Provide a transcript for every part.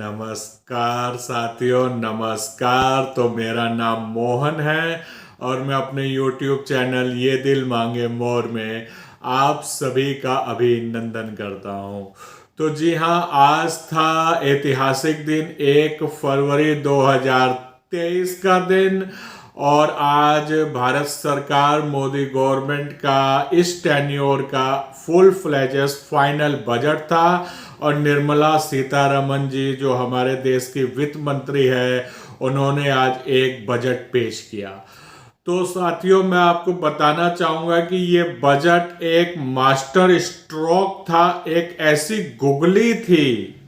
नमस्कार साथियों, नमस्कार। तो मेरा नाम मोहन है और मैं अपने YouTube चैनल ये दिल मांगे मोर में आप सभी का अभिनंदन करता हूँ। तो जी हाँ, आज था ऐतिहासिक दिन 1 फरवरी 2023 का दिन और आज भारत सरकार मोदी गवर्नमेंट का इस टेन्योर का फुल फ्लेजेस फाइनल बजट था और निर्मला सीतारमन जी जो हमारे देश की वित्त मंत्री है, उन्होंने आज एक बजट पेश किया। तो साथियों, मैं आपको बताना चाहूंगा कि ये बजट एक मास्टर स्ट्रोक था, एक ऐसी गुगली थी।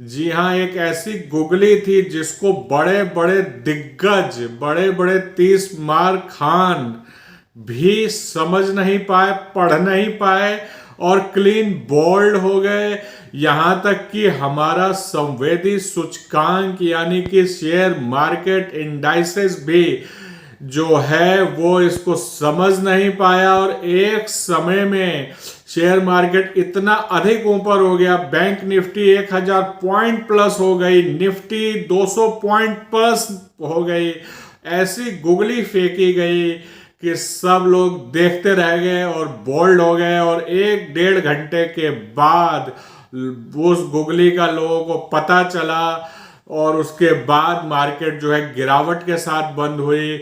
जी हाँ, एक ऐसी गुगली थी जिसको बड़े बड़े दिग्गज, बड़े बड़े 30 मार खान भी समझ नहीं पाए, पढ़ नहीं पाए और क्लीन बोल्ड हो गए। यहां तक कि हमारा संवेदी सूचकांक यानी कि शेयर मार्केट इंडाइसेस भी जो है वो इसको समझ नहीं पाया और एक समय में शेयर मार्केट इतना अधिक ऊपर हो गया, बैंक निफ्टी 1000 पॉइंट प्लस हो गई, निफ्टी 200 पॉइंट प्लस हो गई। ऐसी गुगली फेंकी गई कि सब लोग देखते रह गए और बोल्ड हो गए और 1-1.5 घंटे के बाद उस गुगली का लोगों को पता चला और उसके बाद मार्केट जो है गिरावट के साथ बंद हुई।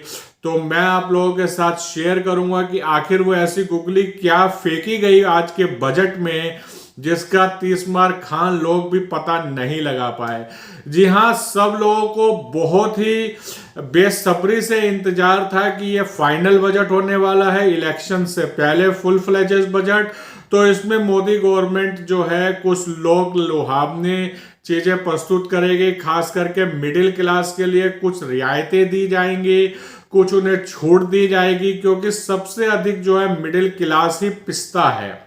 तो मैं आप लोगों के साथ शेयर करूंगा कि आखिर वो ऐसी गुगली क्या फेंकी गई आज के बजट में जिसका 30 मार खान लोग भी पता नहीं लगा पाए। जी हाँ, सब लोगों को बहुत ही बेसब्री से इंतजार था कि ये फाइनल बजट होने वाला है, इलेक्शन से पहले फुल फ्लेजेस बजट। तो इसमें मोदी गवर्नमेंट जो है कुछ लोग लुभावने चीजें प्रस्तुत करेगी, खास करके मिडिल क्लास के लिए कुछ रियायतें दी जाएंगी, कुछ उन्हें छूट दी जाएगी, क्योंकि सबसे अधिक जो है मिडिल क्लास ही पिसता है।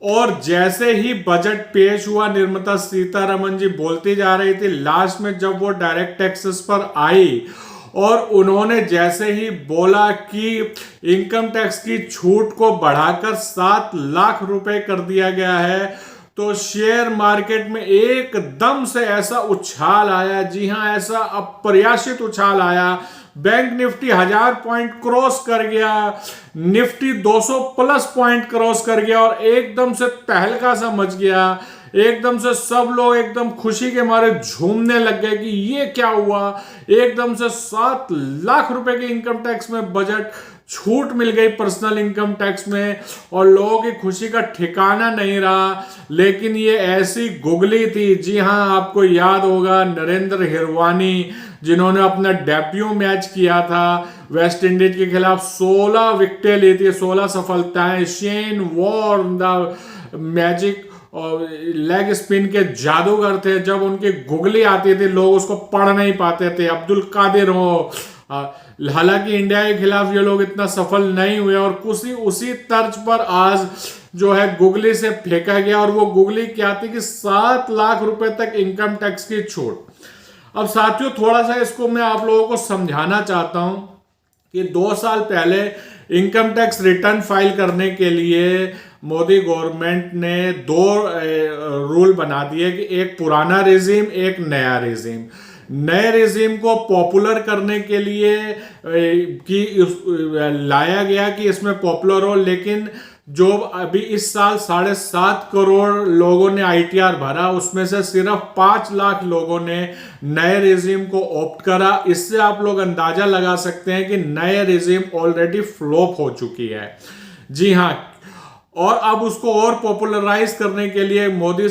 और जैसे ही बजट पेश हुआ, निर्मला सीतारमन जी बोलती जा रही थी, लास्ट में जब वो डायरेक्ट टैक्सेस पर आई और उन्होंने जैसे ही बोला कि इनकम टैक्स की छूट को बढ़ाकर 7 लाख रुपए कर दिया गया है, तो शेयर मार्केट में एकदम से ऐसा उछाल आया। जी हां, ऐसा अप्रत्याशित उछाल आया। बैंक निफ्टी 1000 पॉइंट क्रॉस कर गया, निफ्टी 200 प्लस पॉइंट क्रॉस कर गया और एकदम से तहलका सा मच गया। एकदम से सब लोग एकदम खुशी के मारे झूमने लग गए कि ये क्या हुआ। एकदम से 7 लाख रुपए के इनकम टैक्स में बजट छूट मिल गई, पर्सनल इनकम टैक्स में, और लोगों की खुशी का ठिकाना नहीं रहा। लेकिन ये ऐसी गुगली थी। जी हां, आपको याद होगा नरेंद्र हिरवानी जिन्होंने अपना डेब्यू मैच किया था वेस्ट इंडीज के खिलाफ, 16 विकेटें ली थी, 16 सफलताएं। शेन वॉर्न द मैजिक और लेग स्पिन के जादूगर थे। जब उनकी गुगली आती थी लोग उसको पढ़ नहीं पाते थे। अब्दुल कादिर हो, हालांकि इंडिया के खिलाफ ये लोग इतना सफल नहीं हुए और उसी तर्ज पर आज जो है गुगली से फेंका गया। और वो गुगली क्या थी कि 7 लाख रुपए तक इनकम टैक्स की छूट। अब साथियों, थोड़ा सा इसको मैं आप लोगों को समझाना चाहता हूं कि 2 साल पहले इनकम टैक्स रिटर्न फाइल करने के लिए मोदी गवर्नमेंट ने 2 रूल बना दिए कि एक पुराना रेजिम, एक नया रेजिम। नए रेजिम को पॉपुलर करने के लिए लाया गया कि इसमें पॉपुलर हो, लेकिन जो अभी इस साल 7.5 करोड़ लोगों ने आईटीआर भरा, उसमें से सिर्फ 5 लाख लोगों ने नए रेजिम को ऑप्ट करा। इससे आप लोग अंदाजा लगा सकते हैं कि नए रेजिम ऑलरेडी फ्लॉप हो चुकी है। जी हाँ, और अब उसको और पॉपुलराइज करने के लिए मोदी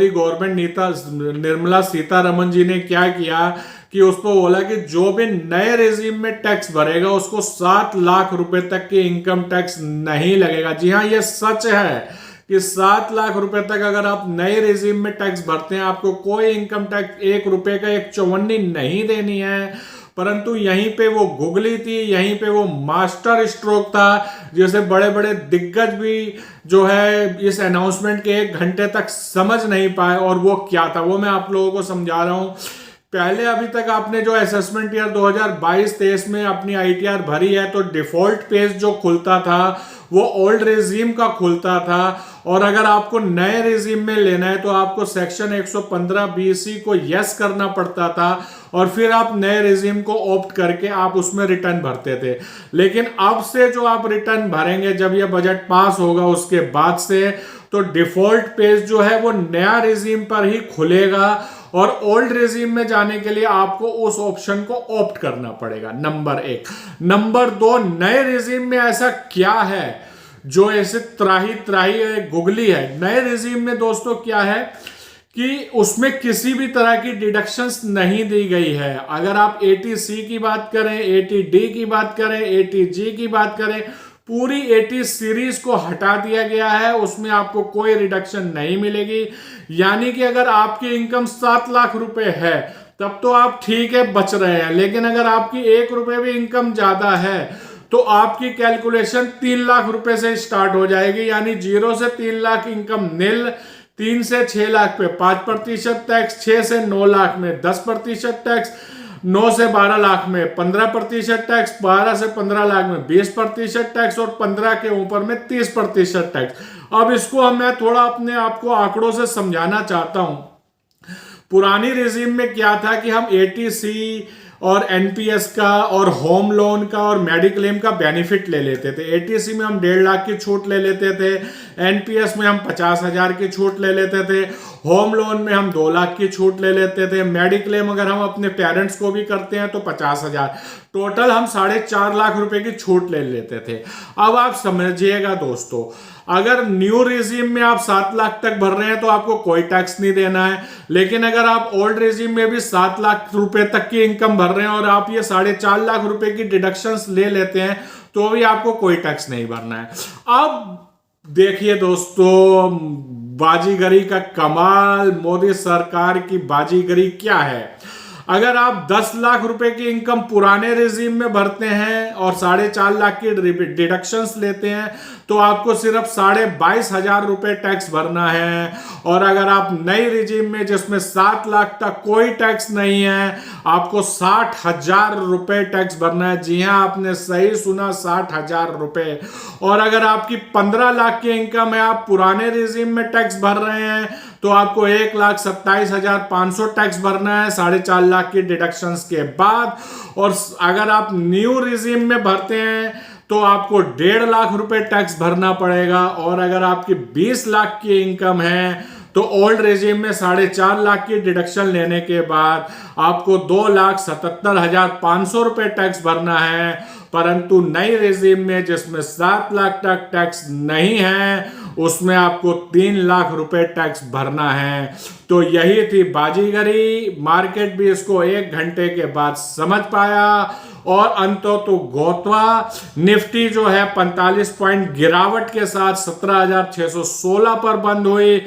गवर्नमेंट नेता निर्मला सीतारमन जी ने क्या किया कि उसको बोला कि जो भी नए रेजिम में टैक्स भरेगा उसको 7 लाख रुपए तक की इनकम टैक्स नहीं लगेगा। जी हाँ, ये सच है कि 7 लाख रुपए तक अगर आप नए रेजिम में टैक्स भरते हैं, आपको कोई इनकम टैक्स 1 रुपए का 1 चौवन्नी नहीं देनी है। परंतु यहीं पे वो गुगली थी, यहीं पे वो मास्टर स्ट्रोक था, जैसे बड़े बड़े दिग्गज भी जो है इस अनाउंसमेंट के 1 घंटे तक समझ नहीं पाए। और वो क्या था वो मैं आप लोगों को समझा रहा हूं। पहले अभी तक आपने जो असेसमेंट ईयर 2022-23 में अपनी आईटीआर भरी है, तो डिफॉल्ट पेज जो खुलता था वो ओल्ड रेजिम का खुलता था। और अगर आपको नए रेजिम में लेना है तो आपको सेक्शन 115 BC को यस करना पड़ता था और फिर आप नए रेजिम को ऑप्ट करके आप उसमें रिटर्न भरते थे। लेकिन अब से जो आप रिटर्न भरेंगे जब यह बजट पास होगा उसके बाद से, तो डिफॉल्ट पेज जो है वो नया रेजिम पर ही खुलेगा और ओल्ड रेजिम में जाने के लिए आपको उस ऑप्शन को ऑप्ट करना पड़ेगा, नंबर 1। नंबर 2, नए रेजिम में ऐसा क्या है जो ऐसे त्राही त्राही गुगली है। नए रेजिम में दोस्तों क्या है कि उसमें किसी भी तरह की डिडक्शंस नहीं दी गई है। अगर आप 80C की बात करें, 80D की बात करें, 80G की बात करें, पूरी 80 सीरीज को हटा दिया गया है, उसमें आपको कोई रिडक्शन नहीं मिलेगी। यानी कि अगर आपकी इनकम 7 लाख रुपए है तब तो आप ठीक है, बच रहे हैं। लेकिन अगर आपकी 1 रुपए भी इनकम ज्यादा है तो आपकी कैलकुलेशन 3 लाख रुपए से स्टार्ट हो जाएगी। यानी 0 से 3 लाख इनकम नील, 3 से 6 लाख पे 5% टैक्स, 6 से 9 लाख में 10% टैक्स, 9 से 12 लाख में 15% टैक्स, 12 से 15 लाख में 20% टैक्स और 15 के ऊपर में 30% टैक्स। अब इसको मैं थोड़ा अपने आपको आंकड़ों से समझाना चाहता हूं। पुरानी रेजिम में क्या था कि हम 80C और एनपीएस का और होम लोन का और मेडिक्लेम का बेनिफिट ले लेते थे। 80C में हम 1.5 लाख की छूट ले लेते थे, एनपीएस में हम 50,000 की छूट ले लेते थे, होम लोन में हम 2 लाख की छूट ले लेते थे, मेडिक्लेम अगर हम अपने पेरेंट्स को भी करते हैं तो 50,000, टोटल हम 4.5 लाख रुपए की छूट ले लेते थे। अब आप समझिएगा दोस्तों, अगर न्यू रेजिम में आप 7 लाख तक भर रहे हैं तो आपको कोई टैक्स नहीं देना है। लेकिन अगर आप ओल्ड रेजिम में भी 7 लाख रुपए तक की इनकम भर रहे हैं और आप ये 4.5 लाख रुपए की डिडक्शंस ले लेते हैं तो भी आपको कोई टैक्स नहीं भरना है। अब देखिए दोस्तों, बाजीगरी का कमाल, मोदी सरकार की बाजीगरी क्या है। अगर आप 10 लाख रुपए की इनकम पुराने रेजिम में भरते हैं और 4.5 लाख की डिडक्शंस लेते हैं तो आपको सिर्फ 22,500 रुपए टैक्स भरना है। और अगर आप नई रेजिम में जिसमें 7 लाख तक कोई टैक्स नहीं है, आपको 60,000 रुपए टैक्स भरना है। जी हां, आपने सही सुना, 60,000 रुपए। और अगर आपकी 15 लाख की इनकम है, आप पुराने रेजिम में टैक्स भर रहे हैं तो आपको 1,27,500 टैक्स भरना है 4.5 लाख की डिडक्शंस के बाद। और अगर आप न्यू रेजिम में भरते हैं तो आपको 1.5 लाख रुपए टैक्स भरना पड़ेगा। और अगर आपकी 20 लाख की इनकम है तो ओल्ड रेजिम में 4.5 लाख की डिडक्शन लेने के बाद आपको 2,77,500 रुपए टैक्स भरना है। परंतु नई रेजिम में जिसमें 7 लाख तक टैक्स नहीं है उसमें आपको 3 लाख रुपए टैक्स भरना है। तो यही थी बाजीगरी। मार्केट भी इसको 1 घंटे के बाद समझ पाया और अंततः गोतवा निफ्टी जो है 45 पॉइंट गिरावट के साथ 17,616 पर बंद हुई।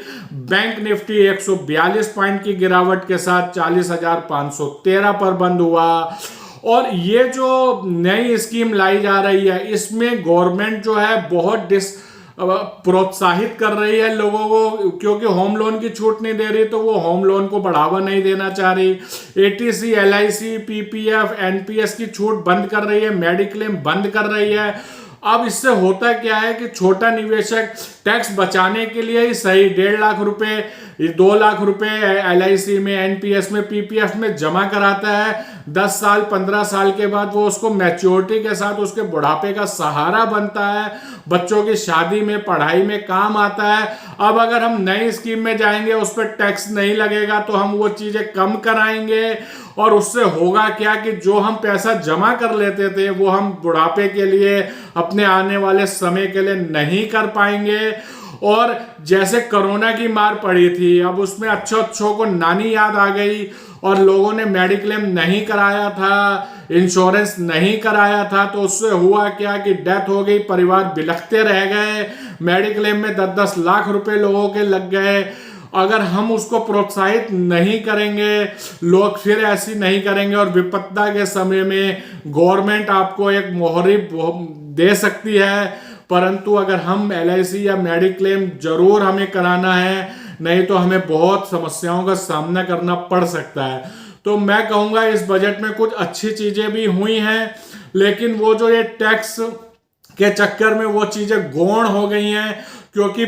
बैंक निफ्टी 142 पॉइंट की गिरावट के साथ 40,513 पर बंद हुआ। और ये जो नई स्कीम लाई जा रही है इसमें गवर्नमेंट जो है बहुत प्रोत्साहित कर रही है लोगों को, क्योंकि होम लोन की छूट नहीं दे रही तो वो होम लोन को बढ़ावा नहीं देना चाह रही। 80C, LIC, PPF, NPS की छूट बंद कर रही है, मेडिक्लेम बंद कर रही है। अब इससे होता क्या है कि छोटा निवेशक टैक्स बचाने के लिए ही सही 1.5 लाख रुपए, 2 लाख रुपए LIC में, NPS में, PPF में जमा कराता है। 10 साल 15 साल के बाद वो उसको मैच्योरिटी के साथ उसके बुढ़ापे का सहारा बनता है, बच्चों की शादी में, पढ़ाई में काम आता है। अब अगर हम नई स्कीम में जाएंगे उस पर टैक्स नहीं लगेगा तो हम वो चीजें कम कराएंगे और उससे होगा क्या कि जो हम पैसा जमा कर लेते थे वो हम बुढ़ापे के लिए, अपने आने वाले समय के लिए नहीं कर पाएंगे। और जैसे कोरोना की मार पड़ी थी, अब उसमें अच्छों को नानी याद आ गई और लोगों ने मेडिक्लेम नहीं कराया था, इंश्योरेंस नहीं कराया था, तो उससे हुआ क्या कि डेथ हो गई, परिवार बिलखते रह गए, मेडिक्लेम में 10-10 लाख रुपए लोगों के लग गए। अगर हम उसको प्रोत्साहित नहीं करेंगे, लोग फिर ऐसी नहीं करेंगे और विपत्ता के समय में गवर्नमेंट आपको एक मोहरी दे सकती है। परंतु अगर हम LIC या मेडिक्लेम जरूर हमें कराना है, नहीं तो हमें बहुत समस्याओं का सामना करना पड़ सकता है। तो मैं कहूँगा इस बजट में कुछ अच्छी चीजें भी हुई हैं, लेकिन वो जो ये टैक्स के चक्कर में वो चीजें गौण हो गई हैं, क्योंकि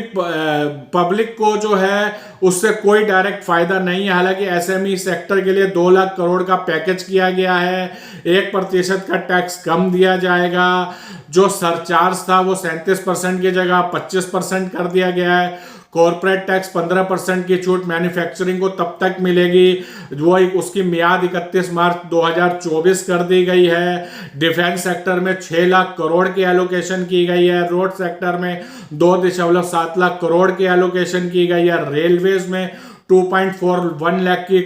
पब्लिक को जो है उससे कोई डायरेक्ट फायदा नहीं है। हालांकि एसएमई सेक्टर के लिए 2 लाख करोड़ का पैकेज किया गया है, 1% का टैक्स कम दिया जाएगा, जो सरचार्ज था वो 37% की जगह 25% कर दिया गया है, कॉर्पोरेट टैक्स 15% की छूट मैन्युफैक्चरिंग को तब तक मिलेगी, वो उसकी मियाद 31 मार्च 2024 कर दी गई है। डिफेंस सेक्टर में 6 लाख करोड़ की एलोकेशन की गई है, रोड सेक्टर में 2.7 लाख करोड़ की एलोकेशन की गई है, रेलवेज में 2.41 लाख की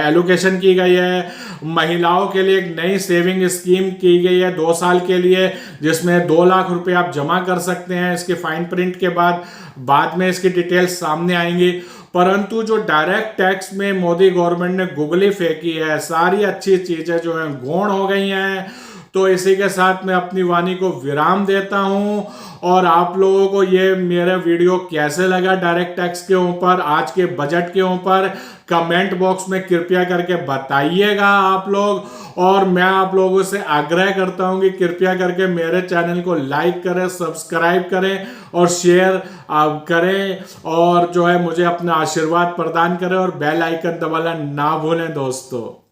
एलोकेशन की गई है। महिलाओं के लिए एक नई सेविंग स्कीम की गई है 2 साल के लिए, जिसमें 2 लाख रुपए आप जमा कर सकते हैं। इसके फाइन प्रिंट के बाद में इसकी डिटेल्स सामने आएंगी। परंतु जो डायरेक्ट टैक्स में मोदी गवर्नमेंट ने गुगली फेंकी है, सारी अच्छी चीजें जो है गौण हो गई हैं। तो इसी के साथ मैं अपनी वाणी को विराम देता हूं। और आप लोगों को ये मेरा वीडियो कैसे लगा डायरेक्ट टैक्स के ऊपर, आज के बजट के ऊपर, कमेंट बॉक्स में कृपया करके बताइएगा आप लोग। और मैं आप लोगों से आग्रह करता हूं कि कृपया करके मेरे चैनल को लाइक करें, सब्सक्राइब करें और शेयर करें, और जो है मुझे अपना आशीर्वाद प्रदान करें, और बेल आइकन दबाना ना भूलें दोस्तों।